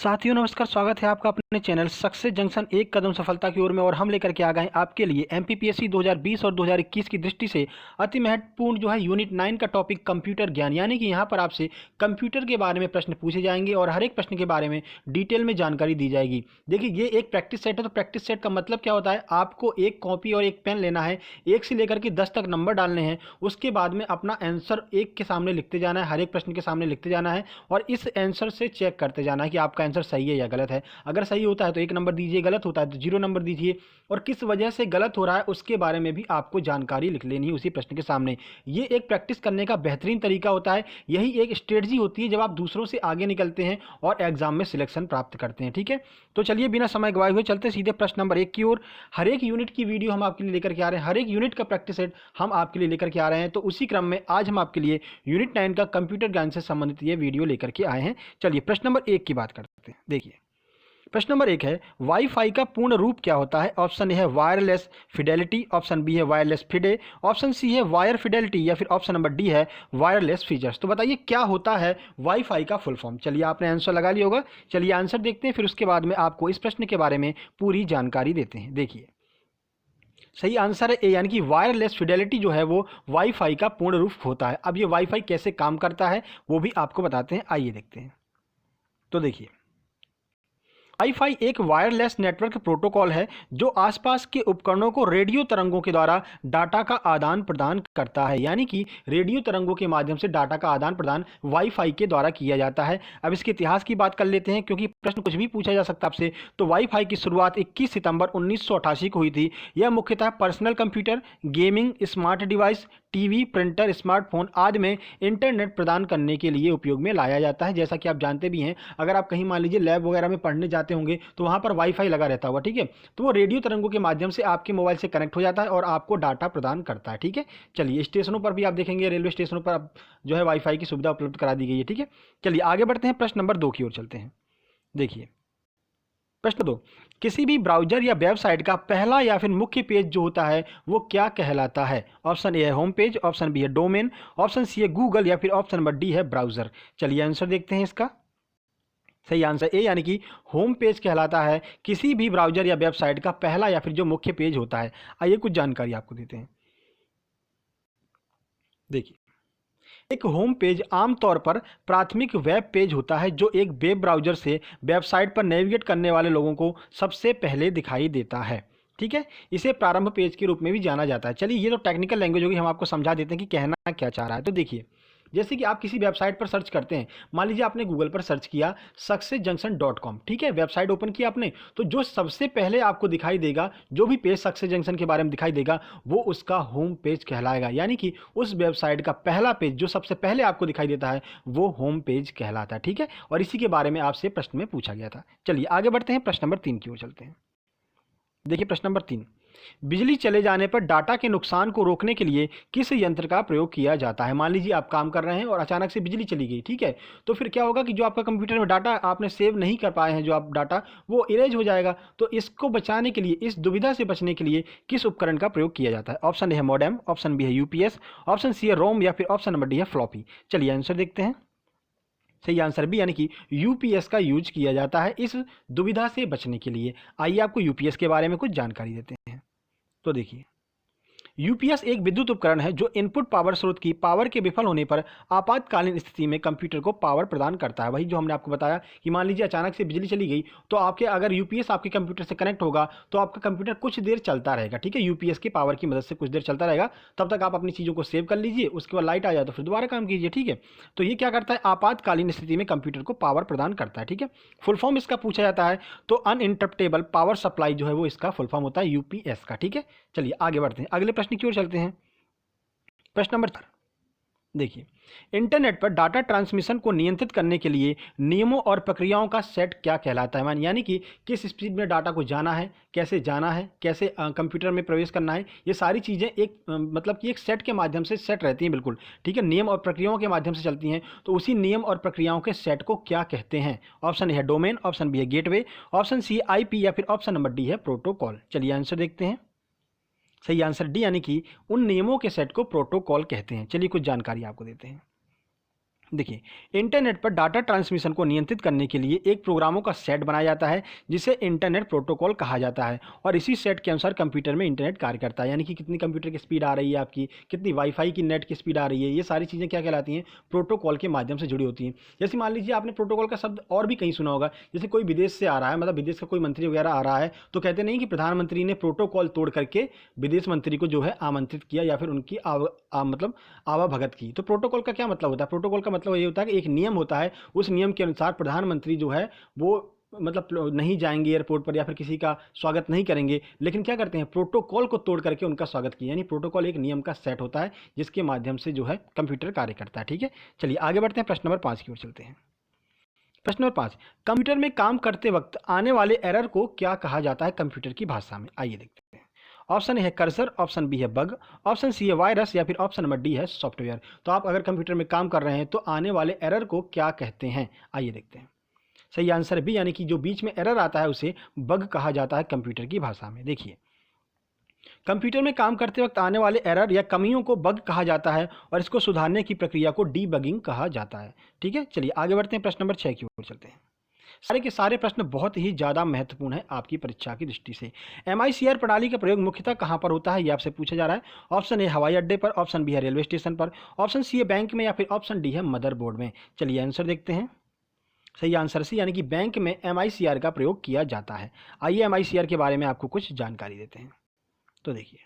साथियों नमस्कार, स्वागत है आपका अपने चैनल सक्सेस जंक्शन एक कदम सफलता की ओर में। और हम लेकर के आ गए आपके लिए एमपीपीएससी 2020 और 2021 की दृष्टि से अति महत्वपूर्ण जो है यूनिट 9 का टॉपिक कंप्यूटर ज्ञान, यानी कि यहाँ पर आपसे कंप्यूटर के बारे में प्रश्न पूछे जाएंगे और हर एक प्रश्न के बारे में डिटेल में जानकारी दी जाएगी। देखिए ये एक प्रैक्टिस सेट है, तो प्रैक्टिस सेट का मतलब क्या होता है, आपको एक कॉपी और एक पेन लेना है, 1 से लेकर के 10 तक नंबर डालने हैं, उसके बाद में अपना आंसर एक के सामने लिखते जाना है, हर एक प्रश्न के सामने लिखते जाना है और इस आंसर से चेक करते जाना है कि आपका आंसर सही है या गलत है। अगर सही होता है तो 1 नंबर दीजिए, गलत होता है तो 0 नंबर दीजिए और किस वजह से गलत हो रहा है उसके बारे में भी आपको जानकारी लिख लेनी है उसी प्रश्न के सामने। ये एक प्रैक्टिस करने का बेहतरीन तरीका होता है, यही एक स्ट्रेटजी होती है जब आप दूसरों से आगे निकलते हैं और एग्जाम में सिलेक्शन प्राप्त करते हैं। ठीक है, तो चलिए बिना समय गवाए हुए चलते सीधे प्रश्न नंबर 1 की ओर। हर एक यूनिट की वीडियो हम आपके लिए लेकर के आ रहे हैं, हर एक यूनिट का प्रैक्टिस सेट हम आपके लिए लेकर के आ रहे हैं। तो उसी क्रम में आज हम आपके लिए यूनिट 9 का कंप्यूटर ज्ञान से संबंधित ये वीडियो लेकर के आए हैं। चलिए प्रश्न नंबर 1 की बात करते हैं। देखिए प्रश्न नंबर 1 है, वाईफाई का पूर्ण रूप क्या होता है? ऑप्शन ए है वायरलेस फिडेलिटी, ऑप्शन बी है वायरलेस फिडे, ऑप्शन सी है वायर फिडेलिटी या फिर ऑप्शन नंबर डी है वायरलेस फीचर्स। तो बताइए क्या होता है वाईफाई का फुल फॉर्म। चलिए आपने आंसर लगा लिया होगा, चलिए आंसर देखते हैं, फिर उसके बाद में आपको इस प्रश्न के बारे में पूरी जानकारी देते हैं। देखिए सही आंसर है ए, यानी कि वायरलेस फिडेलिटी जो है वो वाईफाई का पूर्ण रूप होता है। अब ये वाईफाई कैसे काम करता है वो भी आपको बताते हैं, आइए देखते हैं। तो देखिए वाईफाई एक वायरलेस नेटवर्क प्रोटोकॉल है जो आसपास के उपकरणों को रेडियो तरंगों के द्वारा डाटा का आदान प्रदान करता है, यानी कि रेडियो तरंगों के माध्यम से डाटा का आदान प्रदान वाईफाई के द्वारा किया जाता है। अब इसके इतिहास की बात कर लेते हैं, क्योंकि प्रश्न कुछ भी पूछा जा सकता है आपसे। तो वाईफाई की शुरुआत 21 सितंबर 1988 को हुई थी। यह मुख्यतः personal computer, gaming, smart device, TV, printer, smartphone आदि में इंटरनेट प्रदान करने के लिए उपयोग में लाया जाता है। जैसा कि आप जानते भी हैं, अगर आप कहीं मान लीजिए लैब वगैरह में पढ़ने जाते होंगे तो वहाँ पर वाईफाई लगा रहता होगा, ठीक है, तो वो रेडियो तरंगों के माध्यम से आपके मोबाइल से कनेक्ट हो जाता है और आपको डाटा प्रदान करता है। ठीक है, चलिए स्टेशनों पर भी आप देखेंगे, रेलवे स्टेशनों पर अब जो है वाईफाई की सुविधा उपलब्ध करा दी गई है। ठीक है, चलिए आगे बढ़ते हैं, प्रश्न नंबर 2 की ओर चलते हैं। देखिए प्रश्न 2, किसी भी ब्राउजर या वेबसाइट का पहला या फिर मुख्य पेज जो होता है वो क्या कहलाता है? ऑप्शन ए है होम पेज, ऑप्शन बी है डोमेन, ऑप्शन सी है गूगल या फिर ऑप्शन नंबर डी है ब्राउजर। चलिए आंसर देखते हैं इसका। सही आंसर ए, यानी कि होम पेज कहलाता है किसी भी ब्राउजर या वेबसाइट का पहला या फिर जो मुख्य पेज होता है। आइए कुछ जानकारी आपको देते हैं। देखिए एक होम पेज आमतौर पर प्राथमिक वेब पेज होता है जो एक वेब ब्राउज़र से वेबसाइट पर नेविगेट करने वाले लोगों को सबसे पहले दिखाई देता है। ठीक है, इसे प्रारंभ पेज के रूप में भी जाना जाता है। चलिए ये तो टेक्निकल लैंग्वेज होगी, हम आपको समझा देते हैं कि कहना क्या चाह रहा है। तो देखिए जैसे कि आप किसी वेबसाइट पर सर्च करते हैं, मान लीजिए आपने गूगल पर सर्च किया सक्सेसजंक्शन.com, ठीक है, वेबसाइट ओपन किया आपने, तो जो सबसे पहले आपको दिखाई देगा, जो भी पेज सक्सेस जंक्शन के बारे में दिखाई देगा वो उसका होम पेज कहलाएगा। यानी कि उस वेबसाइट का पहला पेज जो सबसे पहले आपको दिखाई देता है वो होम पेज कहलाता है। ठीक है, और इसी के बारे में आपसे प्रश्न में पूछा गया था। चलिए आगे बढ़ते हैं, प्रश्न नंबर 3 की ओर चलते हैं। देखिए प्रश्न नंबर 3, बिजली चले जाने पर डाटा के नुकसान को रोकने के लिए किस यंत्र का प्रयोग किया जाता है? मान लीजिए आप काम कर रहे हैं और अचानक से बिजली चली गई, ठीक है, तो फिर क्या होगा कि जो आपका कंप्यूटर में डाटा आपने सेव नहीं कर पाए हैं, जो आप डाटा, वो इरेज हो जाएगा। तो इसको बचाने के लिए, इस दुविधा से बचने के लिए किस उपकरण का प्रयोग किया जाता है? ऑप्शन ए है मॉडेम, ऑप्शन बी है यूपीएस, ऑप्शन सी है रोम या फिर ऑप्शन नंबर डी है फ्लॉपी। चलिए आंसर देखते हैं। सही आंसर बी, यानी कि यूपीएस का यूज किया जाता है इस दुविधा से बचने के लिए। आइए आपको यूपीएस के बारे में कुछ जानकारी देते हैं। तो देखिए यूपीएस एक विद्युत उपकरण है जो इनपुट पावर स्रोत की पावर के विफल होने पर आपातकालीन स्थिति में कंप्यूटर को पावर प्रदान करता है। वही जो हमने आपको बताया कि मान लीजिए अचानक से बिजली चली गई, तो आपके अगर यूपीएस आपके कंप्यूटर से कनेक्ट होगा तो आपका कंप्यूटर कुछ देर चलता रहेगा। ठीक है, यूपीएस की पावर की मदद से कुछ देर चलता रहेगा, तब तक आप अपनी चीज़ों को सेव कर लीजिए, उसके बाद लाइट आ जाए तो फिर दोबारा काम कीजिए। ठीक है, तो ये क्या करता है, आपातकालीन स्थिति में कंप्यूटर को पावर प्रदान करता है। ठीक है, फुल फॉर्म इसका पूछा जाता है तो अनइंटरप्टेबल पावर सप्लाई जो है वो इसका फुल फॉर्म होता है यूपीएस का। ठीक है, चलिए आगे बढ़ते हैं, अगले प्रश्न की ओर चलते हैं। प्रश्न नंबर 4, देखिए इंटरनेट पर डाटा ट्रांसमिशन को नियंत्रित करने के लिए नियमों और प्रक्रियाओं का सेट क्या कहलाता है? यानी कि किस स्पीड में डाटा को जाना है, कैसे जाना है, कैसे कंप्यूटर में प्रवेश करना है, ये सारी चीज़ें एक मतलब कि एक सेट के माध्यम से सेट रहती हैं। बिल्कुल ठीक है, नियम और प्रक्रियाओं के माध्यम से चलती हैं, तो उसी नियम और प्रक्रियाओं के सेट को क्या कहते हैं? ऑप्शन ए है डोमेन, ऑप्शन बी है गेटवे, ऑप्शन सी आईपी या फिर ऑप्शन नंबर डी है प्रोटोकॉल। चलिए आंसर देखते हैं। सही आंसर डी, यानी कि उन नियमों के सेट को प्रोटोकॉल कहते हैं। चलिए कुछ जानकारी आपको देते हैं। देखिए, इंटरनेट पर डाटा ट्रांसमिशन को नियंत्रित करने के लिए एक प्रोग्रामों का सेट बनाया जाता है जिसे इंटरनेट प्रोटोकॉल कहा जाता है, और इसी सेट के अनुसार कंप्यूटर में इंटरनेट कार्य करता है। यानी कि कितनी कंप्यूटर की स्पीड आ रही है आपकी, कितनी वाईफाई की नेट की स्पीड आ रही है, ये सारी चीज़ें क्या कहलाती हैं, प्रोटोकॉल के माध्यम से जुड़ी होती हैं। जैसे मान लीजिए आपने प्रोटोकॉल का शब्द और भी कहीं सुना होगा, जैसे कोई विदेश से आ रहा है, मतलब विदेश का कोई मंत्री वगैरह आ रहा है, तो कहते नहीं कि प्रधानमंत्री ने प्रोटोकॉल तोड़ करके विदेश मंत्री को जो है आमंत्रित किया या फिर उनकी मतलब आवाभगत की। तो प्रोटोकॉल का क्या मतलब होता है? प्रोटोकॉल का मतलब ये होता है कि एक नियम होता है, उस नियम के अनुसार प्रधानमंत्री जो है वो मतलब नहीं जाएंगे एयरपोर्ट पर या फिर किसी का स्वागत नहीं करेंगे, लेकिन क्या करते हैं, प्रोटोकॉल को तोड़ करके उनका स्वागत किया। यानी प्रोटोकॉल एक नियम का सेट होता है जिसके माध्यम से जो है कंप्यूटर कार्य करता है। ठीक है, चलिए आगे बढ़ते हैं, प्रश्न नंबर 5 की ओर चलते हैं। प्रश्न नंबर 5, कंप्यूटर में काम करते वक्त आने वाले एरर को क्या कहा जाता है कंप्यूटर की भाषा में? आइए देखते हैं। ऑप्शन ए है कर्सर, ऑप्शन बी है बग, ऑप्शन सी है वायरस, या फिर ऑप्शन नंबर डी है सॉफ्टवेयर। तो आप अगर कंप्यूटर में काम कर रहे हैं तो आने वाले एरर को क्या कहते हैं? आइए देखते हैं। सही आंसर बी, यानी कि जो बीच में एरर आता है उसे बग कहा जाता है कंप्यूटर की भाषा में। देखिए, कंप्यूटर में काम करते वक्त आने वाले एरर या कमियों को बग कहा जाता है और इसको सुधारने की प्रक्रिया को डीबगिंग कहा जाता है। ठीक है, चलिए आगे बढ़ते हैं, प्रश्न नंबर 6 की ओर चलते हैं। सारे के सारे प्रश्न बहुत ही ज़्यादा महत्वपूर्ण है आपकी परीक्षा की दृष्टि से। MICR प्रणाली का प्रयोग मुख्यतः कहाँ पर होता है, ये आपसे पूछा जा रहा है। ऑप्शन ए हवाई अड्डे पर, ऑप्शन बी है रेलवे स्टेशन पर, ऑप्शन सी है बैंक में, या फिर ऑप्शन डी है मदरबोर्ड में। चलिए आंसर देखते हैं। सही आंसर सी, यानी कि बैंक में MICR का प्रयोग किया जाता है। आइए MICR के बारे में आपको कुछ जानकारी देते हैं। तो देखिए,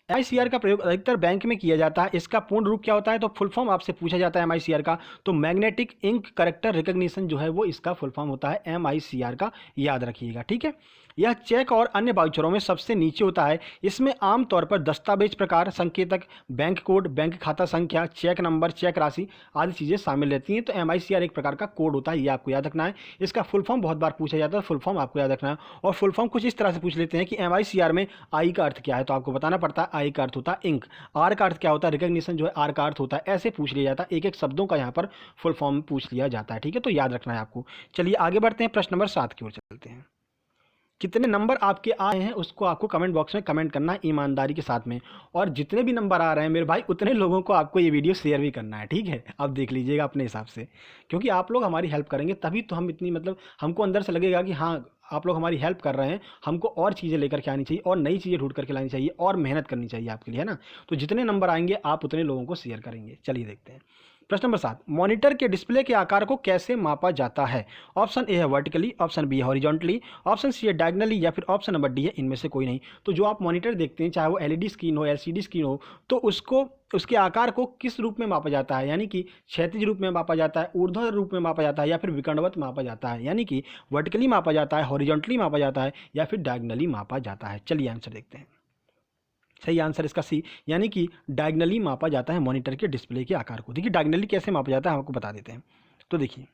MICR का प्रयोग अधिकतर बैंक में किया जाता है। इसका पूर्ण रूप क्या होता है, तो फुल फॉर्म आपसे पूछा जाता है MICR का, तो मैग्नेटिक इंक करेक्टर रिकॉग्निशन जो है वो इसका फुल फॉर्म होता है MICR का, याद रखिएगा। ठीक है, यह चेक और अन्य वाउचरों में सबसे नीचे होता है। इसमें आमतौर पर दस्तावेज प्रकार, संकेतक, बैंक कोड, बैंक खाता संख्या, चेक नंबर, चेक राशि आदि चीज़ें शामिल रहती हैं। तो MICR एक प्रकार का कोड होता है, ये आपको याद रखना है। इसका फुल फॉर्म बहुत बार पूछा जाता है, फुल फॉर्म आपको याद रखना है। और फुल फॉर्म कुछ इस तरह से पूछ लेते हैं कि MICR में आई का अर्थ क्या है, तो आपको बताना पड़ता है। आई का अर्थ होता है इंक, आर का अर्थ क्या होता है, रिकॉग्निशन जो है आर का अर्थ होता है। ऐसे पूछ लिया जाता है, एक एक शब्दों का यहाँ पर फुल फॉर्म पूछ लिया जाता है। ठीक है, तो याद रखना है आपको। चलिए आगे बढ़ते हैं, प्रश्न नंबर 7 की ओर चलते हैं। कितने नंबर आपके आए हैं उसको आपको कमेंट बॉक्स में कमेंट करना है ईमानदारी के साथ में, और जितने भी नंबर आ रहे हैं मेरे भाई उतने लोगों को आपको ये वीडियो शेयर भी करना है। ठीक है, अब देख लीजिएगा अपने हिसाब से, क्योंकि आप लोग हमारी हेल्प करेंगे तभी तो हम इतनी मतलब हमको अंदर से लगेगा कि हाँ आप लोग हमारी हेल्प कर रहे हैं, हमको और चीज़ें लेकर के आनी चाहिए और नई चीज़ें ढूंढ करके लानी चाहिए और मेहनत करनी चाहिए आपके लिए, है ना। तो जितने नंबर आएंगे आप उतने लोगों को शेयर करेंगे। चलिए देखते हैं, प्रश्न नंबर 7, मॉनिटर के डिस्प्ले के आकार को कैसे मापा जाता है? ऑप्शन ए है वर्टिकली, ऑप्शन बी है हॉरिजॉन्टली, ऑप्शन सी है डायगनली, या फिर ऑप्शन नंबर डी है इनमें से कोई नहीं। तो जो आप मॉनिटर देखते हैं, चाहे वो LED स्क्रीन हो, LCD स्क्रीन हो, तो उसको उसके आकार को किस रूप में मापा जाता है? यानी कि क्षैतिज रूप में मापा जाता है, ऊर्ध्वाधर रूप में मापा जाता है, या फिर विकर्णवत मापा जाता है? यानी कि वर्टिकली मापा जाता है, हॉरिजॉन्टली मापा जाता है, या फिर डायगनली मापा जाता है? चलिए आंसर देखते हैं। सही आंसर इसका सी, यानी कि डायगनली मापा जाता है मॉनिटर के डिस्प्ले के आकार को। देखिए डायगनली कैसे मापा जाता है हम आपको बता देते हैं। तो देखिए,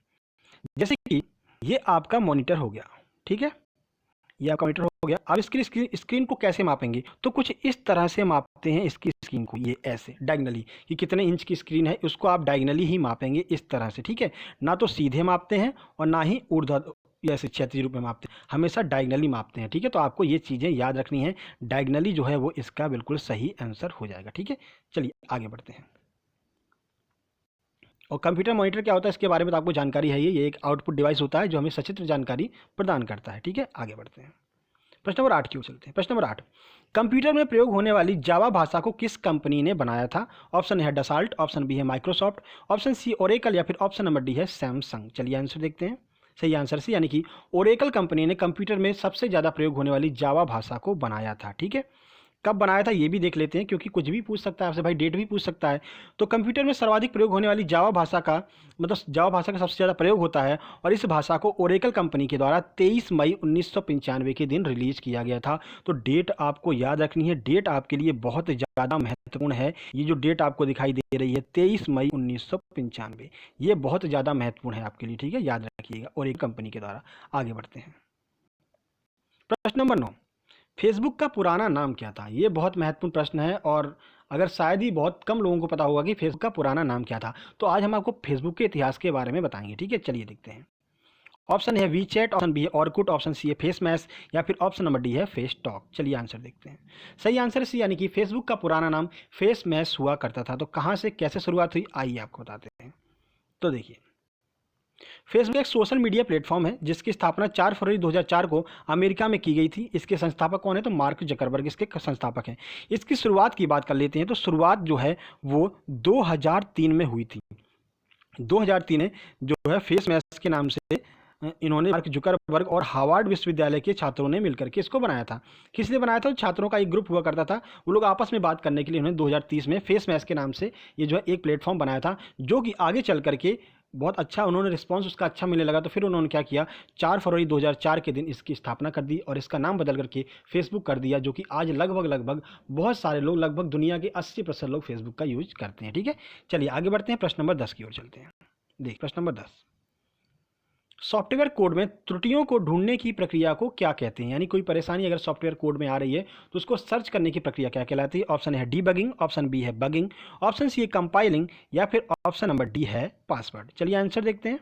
जैसे कि ये आपका मॉनिटर हो गया, ठीक है, ये आपका मॉनिटर हो गया। अब इसकी स्क्रीन को कैसे मापेंगे, तो कुछ इस तरह से मापते हैं इसकी स्क्रीन को, ये ऐसे डायगनली, कि कितने इंच की स्क्रीन है उसको आप डायगनली ही मापेंगे इस तरह से। ठीक है, ना तो सीधे मापते हैं और ना ही ऊर्ध्वाधर ऐसे क्षैतिज रूप में मापते हैं, हमेशा डायगनली मापते हैं। ठीक है, तो आपको ये चीज़ें याद रखनी है, डायगनली जो है वो इसका बिल्कुल सही आंसर हो जाएगा। ठीक है, चलिए आगे बढ़ते हैं। और कंप्यूटर मॉनिटर क्या होता है इसके बारे में तो आपको जानकारी है, ये एक आउटपुट डिवाइस होता है जो हमें सचित्र जानकारी प्रदान करता है। ठीक है, आगे बढ़ते हैं, प्रश्न नंबर 8 की ओर चलते हैं। प्रश्न नंबर 8, कंप्यूटर में प्रयोग होने वाली जावा भाषा को किस कंपनी ने बनाया था? ऑप्शन है डसाल्ट, ऑप्शन बी है माइक्रोसॉफ्ट, ऑप्शन सी ओरेकल, या फिर ऑप्शन नंबर डी है सैमसंग। चलिए आंसर देखते हैं। सही आंसर सी, यानी कि ओरेकल कंपनी ने कंप्यूटर में सबसे ज़्यादा प्रयोग होने वाली जावा भाषा को बनाया था। ठीक है, कब बनाया था ये भी देख लेते हैं, क्योंकि कुछ भी पूछ सकता है आपसे भाई, डेट भी पूछ सकता है। तो कंप्यूटर में सर्वाधिक प्रयोग होने वाली जावा भाषा का मतलब जावा भाषा का सबसे ज़्यादा प्रयोग होता है, और इस भाषा को ओरेकल कंपनी के द्वारा 23 मई 1995 के दिन रिलीज किया गया था। तो डेट आपको याद रखनी है, डेट आपके लिए बहुत ज़्यादा महत्वपूर्ण है। ये जो डेट आपको दिखाई दे रही है 23 मई 1995, ये बहुत ज़्यादा महत्वपूर्ण है आपके लिए। ठीक है, याद रखिएगा, ओरेकल कंपनी के द्वारा। आगे बढ़ते हैं, प्रश्न नंबर 9, फेसबुक का पुराना नाम क्या था? ये बहुत महत्वपूर्ण प्रश्न है, और अगर शायद ही बहुत कम लोगों को पता होगा कि फेसबुक का पुराना नाम क्या था। तो आज हम आपको फेसबुक के इतिहास के बारे में बताएंगे। ठीक है, चलिए देखते हैं। ऑप्शन है वी चैट, ऑप्शन बी है ऑर्कुट, ऑप्शन सी है फेस मैश या फिर ऑप्शन नंबर डी है फेस टॉक। चलिए आंसर देखते हैं। सही आंसर सी यानी कि फेसबुक का पुराना नाम फेस मैश हुआ करता था। तो कहाँ से कैसे शुरुआत हुई आइए आपको बताते हैं। तो देखिए, फेसबुक एक सोशल मीडिया प्लेटफॉर्म है जिसकी स्थापना 4 फरवरी 2004 को अमेरिका में की गई थी। इसके संस्थापक कौन है? तो मार्क जकरबर्ग इसके संस्थापक हैं। इसकी शुरुआत की बात कर लेते हैं। तो शुरुआत जो है वो 2003 में हुई थी। 2003 में जो है फेस मैश के नाम से इन्होंने मार्क जुकरबर्ग और हार्वर्ड विश्वविद्यालय के छात्रों ने मिलकर के इसको बनाया था। किस लिए बनाया था? तो छात्रों का एक ग्रुप हुआ करता था, वो लोग आपस में बात करने के लिए उन्होंने 2030 में फेस मैश के नाम से ये जो है एक प्लेटफॉर्म बनाया था, जो कि आगे चल करके बहुत अच्छा उन्होंने रिस्पांस उसका अच्छा मिलने लगा। तो फिर उन्होंने क्या किया, 4 फरवरी 2004 के दिन इसकी स्थापना कर दी और इसका नाम बदल करके फेसबुक कर दिया, जो कि आज लगभग बहुत सारे लोग, लगभग दुनिया के 80% लोग फेसबुक का यूज करते हैं। ठीक है, चलिए आगे बढ़ते हैं, प्रश्न नंबर 10 की ओर चलते हैं। देख प्रश्न नंबर 10, सॉफ्टवेयर कोड में त्रुटियों को ढूंढने की प्रक्रिया को क्या कहते हैं? यानी कोई परेशानी अगर सॉफ्टवेयर कोड में आ रही है तो उसको सर्च करने की प्रक्रिया क्या कहलाती है? ऑप्शन है डीबगिंग, ऑप्शन बी है बगिंग, ऑप्शन सी है कंपाइलिंग या फिर ऑप्शन नंबर डी है पासवर्ड। चलिए आंसर देखते हैं।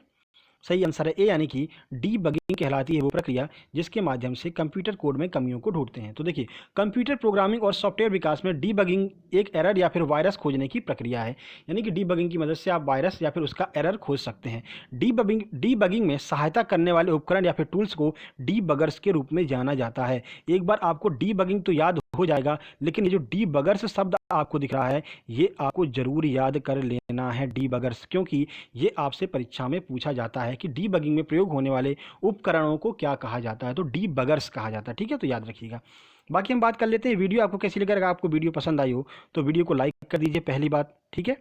सही आंसर है ए, यानी कि डीबगिंग कहलाती है वो प्रक्रिया जिसके माध्यम से कंप्यूटर कोड में कमियों को ढूंढते हैं। तो देखिए, कंप्यूटर प्रोग्रामिंग और सॉफ्टवेयर विकास में डीबगिंग एक एरर या फिर वायरस खोजने की प्रक्रिया है। यानी कि डीबगिंग की मदद से आप वायरस या फिर उसका एरर खोज सकते हैं। डीबगिंग में सहायता करने वाले उपकरण या फिर टूल्स को डीबगर्स के रूप में जाना जाता है। एक बार आपको डीबगिंग तो याद हो जाएगा, लेकिन ये जो डीबगर्स शब्द आपको दिख रहा है ये आपको जरूर याद कर लेना है, डीबगर्स, क्योंकि ये आपसे परीक्षा में पूछा जाता है कि डीबगिंग में प्रयोग होने वाले उपकरणों को क्या कहा जाता है? तो डीबगर्स कहा जाता है। ठीक है, तो याद रखिएगा। बाकी हम बात कर लेते हैं, वीडियो आपको कैसी लगी? अगर आपको वीडियो पसंद आई हो तो वीडियो को लाइक कर दीजिए, पहली बात। ठीक है,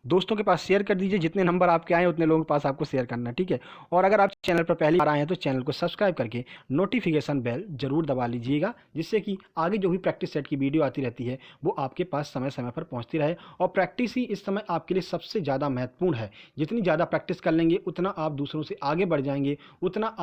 दोस्तों के पास शेयर कर दीजिए, जितने नंबर आपके आए उतने लोगों के पास आपको शेयर करना है। ठीक है, और अगर आप चैनल पर पहली बार आए हैं तो चैनल को सब्सक्राइब करके नोटिफिकेशन बेल जरूर दबा लीजिएगा, जिससे कि आगे जो भी प्रैक्टिस सेट की वीडियो आती रहती है वो आपके पास समय समय पर पहुंचती रहे। और प्रैक्टिस ही इस समय आपके लिए सबसे ज़्यादा महत्वपूर्ण है। जितनी ज़्यादा प्रैक्टिस कर लेंगे उतना आप दूसरों से आगे बढ़ जाएंगे, उतना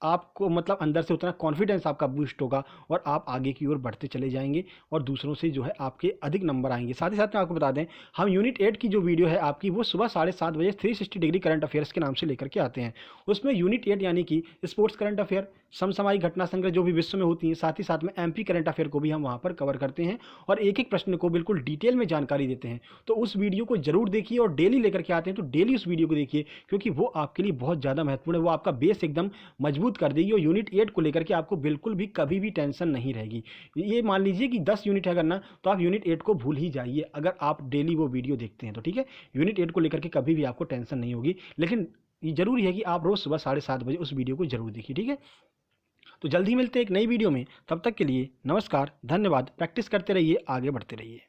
आपको मतलब अंदर से उतना कॉन्फिडेंस आपका बूस्ट होगा और आप आगे की ओर बढ़ते चले जाएंगे और दूसरों से जो है आपके अधिक नंबर आएंगे। साथ ही साथ मैं आपको बता दें, हम यूनिट 8 की जो वीडियो है आपकी वो सुबह 7:30 बजे 360 डिग्री करंट अफेयर्स के नाम से लेकर के आते हैं। उसमें यूनिट 8 यानी कि स्पोर्ट्स करंट अफेयर, समसामयिक घटना संग्रह जो भी विश्व में होती है, साथ ही साथ में एमपी करंट अफेयर को भी हम वहाँ पर कवर करते हैं और एक एक प्रश्न को बिल्कुल डिटेल में जानकारी देते हैं। तो उस वीडियो को जरूर देखिए और डेली लेकर के आते हैं तो डेली उस वीडियो को देखिए, क्योंकि वो आपके लिए बहुत ज़्यादा महत्वपूर्ण है। वो आपका बेस एकदम मजबूत कर देगी और यूनिट 8 को लेकर के आपको बिल्कुल भी कभी भी टेंशन नहीं रहेगी। ये मान लीजिए कि 10 यूनिट है करना, तो आप यूनिट 8 को भूल ही जाइए अगर आप डेली वो वीडियो देखते हैं तो। ठीक है, यूनिट 8 को लेकर के कभी भी आपको टेंशन नहीं होगी, लेकिन ये जरूरी है कि आप रोज सुबह 7:30 बजे उस वीडियो को जरूर देखिए। ठीक है, तो जल्दी मिलते हैं एक नई वीडियो में, तब तक के लिए नमस्कार, धन्यवाद। प्रैक्टिस करते रहिए, आगे बढ़ते रहिए।